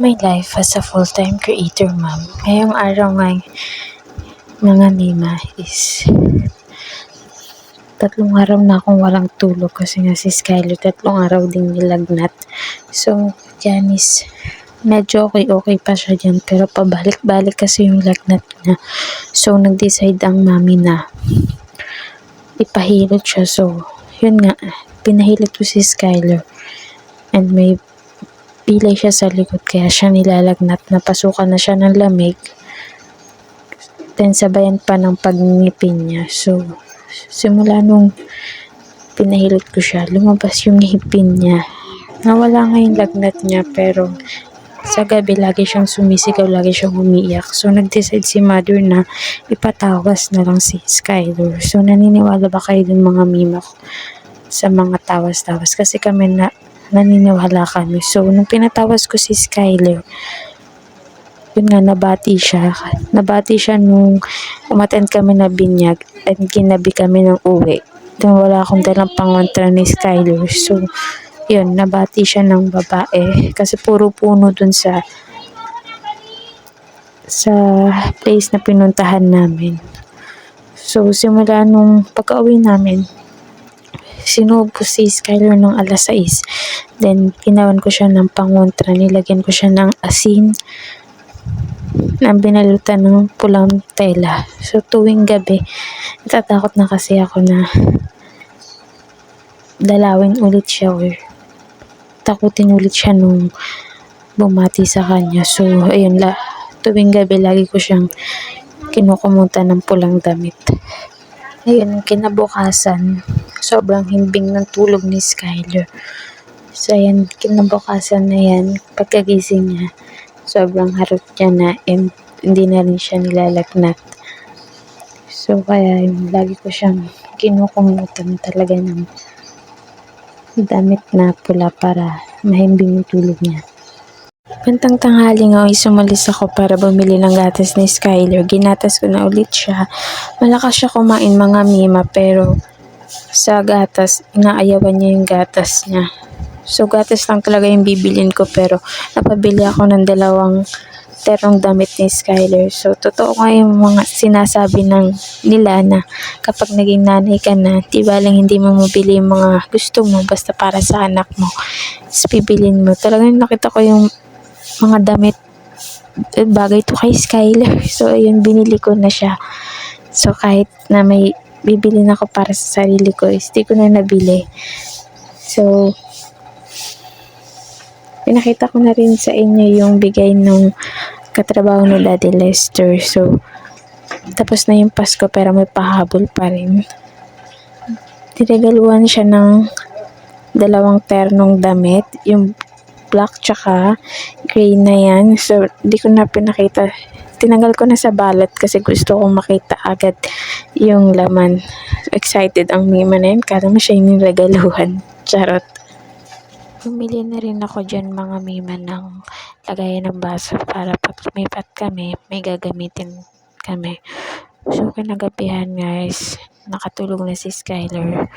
My life as a full-time creator mom. Ngayong araw nga mga mima is 3 araw na akong walang tulog kasi nga si Skyler 3 araw din nilagnat. So, yan is medyo okay pa siya dyan pero pabalik-balik kasi yung lagnat niya. So, nag-decide ang mami na ipahilot siya. So, yun nga, pinahilot ko si Skyler and may pilay siya sa likod kaya siya nilalagnat, napasukan na siya ng lamig. Then sabayan pa ng pagngipin niya. So, simula nung pinahilot ko siya, lumabas yung ngipin niya. Nawala nga yung lagnat niya pero sa gabi lagi siyang sumisigaw, lagi siyang umiiyak. So, nag-decide si mother na ipatawas na lang si Skyler. So, naniniwala ba kayo dun mga mima ko sa mga tawas-tawas? Kasi kami naniniwala kami. So, nung pinatawas ko si Skyler, yun nga, nabati siya. Nabati siya nung umattend kami na binyag at ginabi kami ng uwi. Then, wala akong dalang pangontra ni Skyler. So, yun, nabati siya ng babae. Kasi puro puno dun sa place na pinuntahan namin. So, simula nung pagka-uwi namin, sinubo ko si Skyler ng alas 6. Then, ginawan ko siya ng pangontra. Nilagyan ko siya ng asin na binalutan ng pulang tela. So, tuwing gabi, natatakot na kasi ako na dalawin ulit siya or takutin ulit siya nung bumati sa kanya. So, ayun, tuwing gabi, lagi ko siyang kinukumutan ng pulang damit. Ayun, kinabukasan, sobrang himbing ng tulog ni Skyler. So, ayan, kinabukasan na yan, pagkagising niya, sobrang harot niya na and hindi na rin siya nilalagnat. So, kaya yun, lagi ko siyang kinukumutan talaga ng damit na pula para mahimbing yung tulog niya. Pantang tanghali nga, sumalis ako para bumili ng gatas ni Skyler. Ginatas ko na ulit siya. Malakas siya kumain mga mima pero sa gatas, inaayawan niya yung gatas niya. So, gatas lang talaga yung bibilin ko pero napabili ako ng 2 terong damit ni Skyler. So, totoo nga yung mga sinasabi nila na kapag naging nanay ka na, di baling hindi mo mabili yung mga gusto mo basta para sa anak mo. Tapos bibilin mo. Talagang nakita ko yung mga damit, bagay to kay Skyler. So, ayun, binili ko na siya. So, kahit na may bibili na ako para sa sarili ko, hindi ko na nabili. So, pinakita ko na rin sa inyo yung bigay ng katrabaho ni Daddy Lester. So, tapos na yung Pasko pero may pahabol pa rin. Niregaluhan siya ng 2 ternong damit. Yung black tsaka gray na yan. So, di ko na pinakita. Tinanggal ko na sa balot kasi gusto kong makita agad yung laman. Excited ang mima na yun. Kala mo siya yung regaluhan. Charot. Bumili na rin ako dyan mga mima ng lagayan ng baso para pag lumipat kami, may gagamitin kami. So, kinagabihan guys, nakatulog na si Skyler.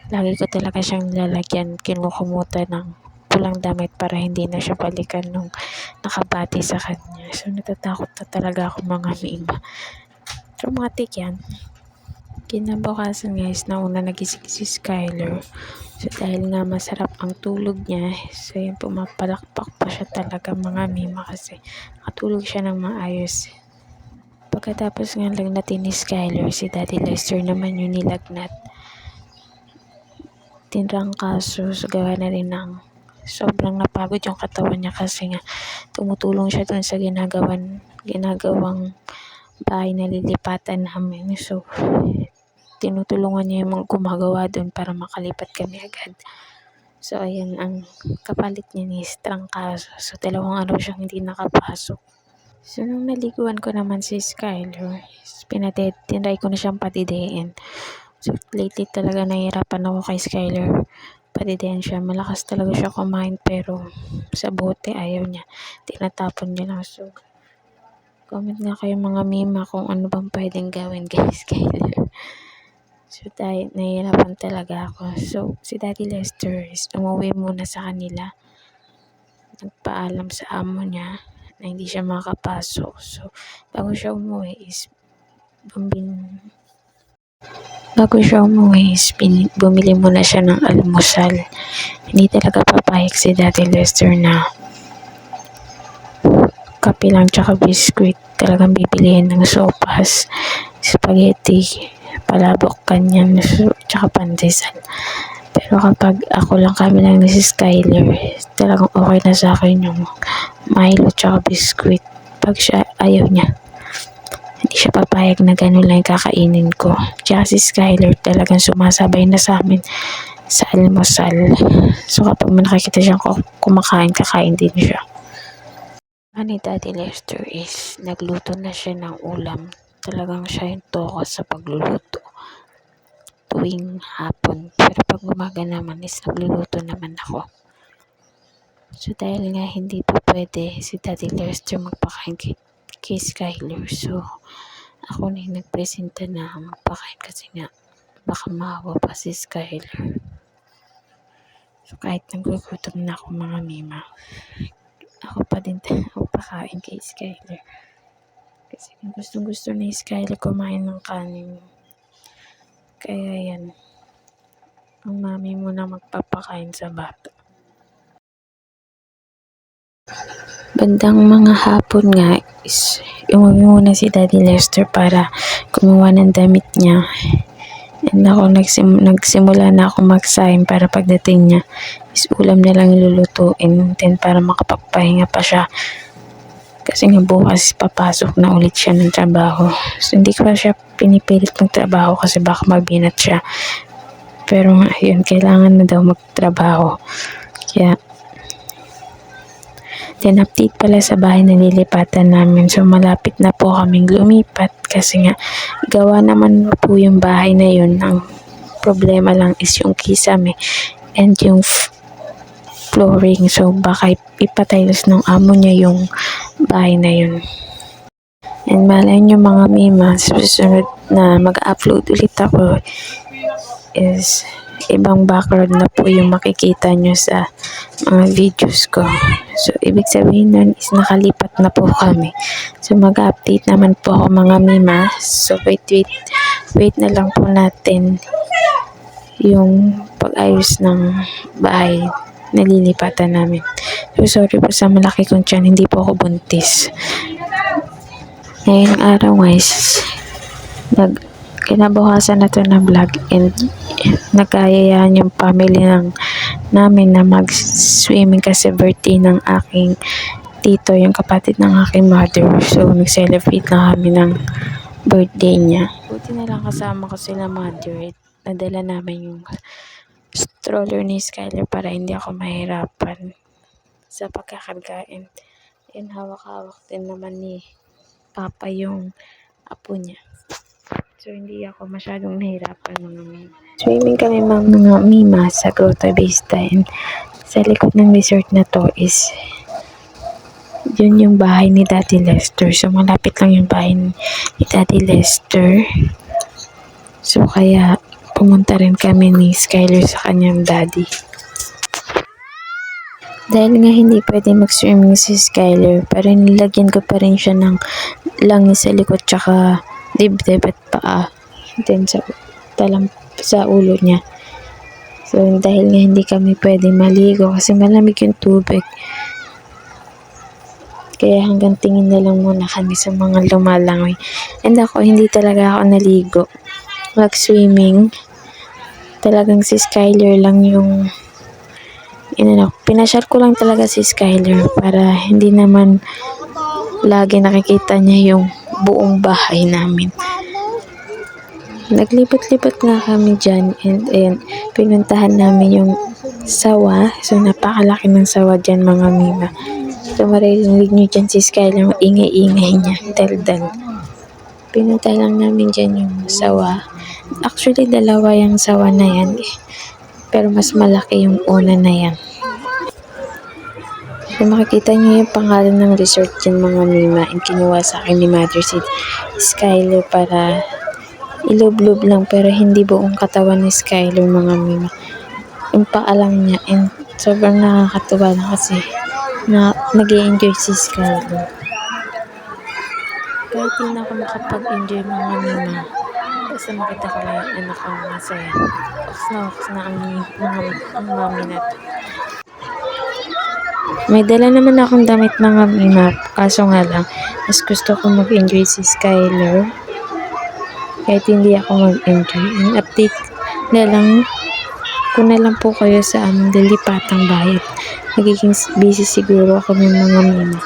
Lagi ko talaga siyang lalagyan, kinukumutan ng pulang damit para hindi na siya balikan nung nakabati sa kanya. So, natatakot na talaga ako mga mima. Traumatic yan. Kinabukasan guys, nauna nagising si Skyler. So, dahil nga masarap ang tulog niya, so yun, pumapalakpak pa siya talaga mga mima kasi nakatulog siya ng maayos. Pagkatapos nga lagnatin ni Skyler, si Daddy Lester naman yung nilagnat. Tinrangkaso, so gawa na rin ng sobrang napagod yung katawan niya kasi nga tumutulong siya dun sa ginagawang bahay na lilipatan namin. So, tinutulungan niya yung mga gumagawa doon para makalipat kami agad. So, ayan, ang kapalit niya ni trangkaso. So, 2 araw siyang hindi nakapasok. So, nung naliguan ko naman si Skyler, tinry ko na siyang patidein. So, lately talaga nahihirapan ako kay Skyler. Patidein siya. Malakas talaga siya kumain pero sa bote ayaw niya. Tinatapon niya lang. So, comment nga kayo mga mima kung ano bang pwedeng gawin kay Skyler. So, dahil nahihirapan talaga ako. So, si Daddy Lester is umuwi muna sa kanila. nagpaalam sa amo niya na hindi siya makakapasok. So, bago siya umuwi is bumili muna siya ng almusal. Hindi talaga papayag si Daddy Lester na kape lang tsaka biskwit. Talagang bibilihin ng sopas, spaghetti, palabok, kanyan, tsaka pandesal. Pero kapag ako lang, kami lang ni si Skyler, talagang okay na sa akin yung Milo tsaka biskwit. Pag siya, ayaw niya. Hindi siya papayag na gano'n lang yung kakainin ko. Tsaka si Skyler talagang sumasabay na sa amin sa almusal. So kapag nakikita siyang kumakain, kakain din siya. Ni Daddy Lester is nagluto na siya ng ulam. Talagang siya yung toko sa pagluluto tuwing hapon. Pero pag umaga naman is nagluluto naman ako. So dahil nga hindi po pwede si Daddy Lester magpakain kay Skyler. So ako na yung nagpresenta na magpakain kasi nga baka maawa pa si Skyler. So kahit nagugutom na ako mga mima, ako pa din pakain kay Skyler. Kasi gustong-gusto ni Skyler kumain ng kanin. Kaya yan, ang mami mo na magpapakain sa bata. Bandang mga hapon nga is umuwi muna si Daddy Lester para kumuha ng damit niya. And ako nagsimula na ako mag-sign para pagdating niya is ulam na lang lulutuin din para makapagpahinga pa siya. Kasi nga bukas papasok na ulit siya ng trabaho. So hindi ko pa siya pinipilit magtrabaho kasi baka mabinat siya. Pero ayun, kailangan na daw magtrabaho. Kaya then update pala sa bahay na lilipatan namin. So malapit na po kaming lumipat kasi nga gawa naman po yung bahay na yun. Ang problema lang is yung kisame and yung flooring. So baka ipatiles ng amo niya yung bahay na yun. And malay nyo mga mima, susunod na mag-upload ulit ako is ibang background na po yung makikita nyo sa mga videos ko. So ibig sabihin nun is nakalipat na po kami. So mag-update naman po ako mga mima. So wait na lang po natin yung pag-ayos ng bahay na lilipatan namin. So sorry po sa malaki kong tiyan, hindi po ako buntis. Ngayong araw guys, kinabukasan na to na vlog and nagkayayaan yung family namin na mag-swimming kasi birthday ng aking tito, yung kapatid ng aking mother. So nag-celebrate na kami ng birthday niya. Buti na lang kasama ko sila mother. Nadala namin yung stroller ni Skyler para hindi ako mahirapan sa pagkakargain. And hawak-hawak din naman ni Papa yung apo niya. So hindi ako masyadong nahirapan mga mima. Swimming kami mga mima sa Grotto Vista, and sa likod ng resort na to is yun yung bahay ni Daddy Lester. So malapit lang yung bahay ni Daddy Lester. So kaya pumunta rin kami ni Skyler sa kanyang daddy. Dahil nga hindi pwede mag-swimming si Skyler, pero nilagyan ko pa rin siya ng langis sa likod tsaka dibdib at paa. Then sa ulo niya. So dahil nga hindi kami pwede maligo kasi malamig yung tubig. Kaya hanggang tingin na lang muna kami sa mga lumalangoy. And ako, hindi talaga ako naligo. Mag-swimming. Talagang si Skyler lang yung pinasyal ko lang talaga si Skyler para hindi naman lagi nakikita niya yung buong bahay namin. Naglipat-lipat nga kami dyan and pinuntahan namin yung sawa. So napakalaki ng sawa dyan mga mima. So maririnig nyo dyan si Skyler, ingay-ingay niya, daldal. Pinunta lang namin dyan yung sawa. Actually dalawa yung sawa na yan pero mas malaki yung una na yan. So makikita niyo yung pangalan ng resort dyan mga mima, and kinuha sa akin ni Mother si Skyler para ilublob lang pero hindi buong katawan ni Skyler mga mima. Yung paa lang niya, and sobrang nakakatuwa na kasi na nag-i-enjoy si Skyler. Kahit hindi na ako makapag-enjoy mga mima, basta makita ko lang yung anak ko masaya. Wakas na ang mami na to. May dala naman akong damit mga mima, kaso nga lang, mas gusto ko mag-enjoy si Skyler. Kahit hindi ako mag-enjoy. Ang update na lang ko na lang po kayo sa aming lilipatang bahay. Nagiging busy siguro ako ng mga mima.